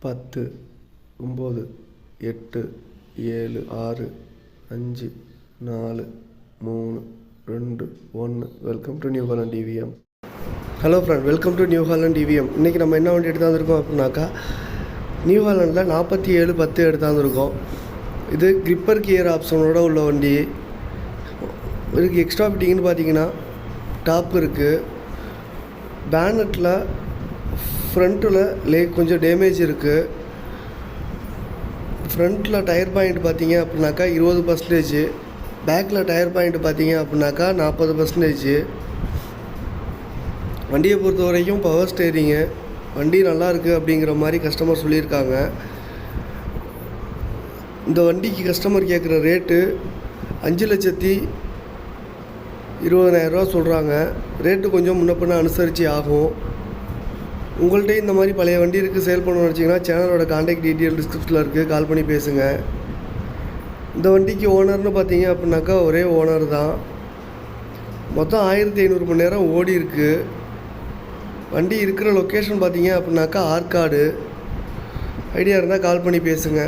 10 9 8 7 6 5 4 3 2 1. Welcome to New Holland TVM. Hello friend, welcome to New Holland TVM. இன்றைக்கி நம்ம என்ன வண்டி எடுத்து வந்திருக்கோம் அப்படின்னாக்கா, நியூ ஹாலண்டில் 4710 எடுத்து வந்திருக்கோம். இது கிரிப்பர் கியர் ஆப்ஷனோட உள்ள வண்டி. இதுக்கு எக்ஸ்ட்ரா ஃபிட்டிங்னு பார்த்தீங்கன்னா டாப் இருக்குது. பேனட்டில் ஃப்ரண்ட்டில் கொஞ்சம் டேமேஜ் இருக்குது. ஃப்ரண்ட்டில் டயர் பாயிண்ட் பார்த்தீங்க அப்படின்னாக்கா 20%, பேக்கில் டயர் பாயிண்ட் பார்த்தீங்க அப்படின்னாக்கா 40%. வண்டியை பொறுத்த வரைக்கும் பவர் ஸ்டேரிங்கு, வண்டி நல்லாயிருக்கு அப்படிங்கிற மாதிரி கஸ்டமர் சொல்லியிருக்காங்க. இந்த வண்டிக்கு கஸ்டமர் கேட்குற ரேட்டு 5,20,000 சொல்கிறாங்க. ரேட்டு கொஞ்சம் முன்ன பின்ன அனுசரித்து ஆகும். உங்கள்கிட்ட இந்த மாதிரி பழைய வண்டி இருக்குது, சேல் பண்ணணும்னு நினச்சிங்கன்னா சேனலோட கான்டாக்ட் டீட்டெயில் டிஸ்கிரிப்ஷனில் இருக்குது, கால் பண்ணி பேசுங்க. இந்த வண்டிக்கு ஓனர்னு பார்த்தீங்க அப்படின்னாக்கா ஒரே ஓனர் தான். மொத்தம் 1500 மணி நேரம் ஓடி இருக்குது. வண்டி இருக்கிற லொக்கேஷன் பார்த்தீங்க அப்படின்னாக்கா ஆற்காடு. ஐடியா இருந்தால் கால் பண்ணி பேசுங்க.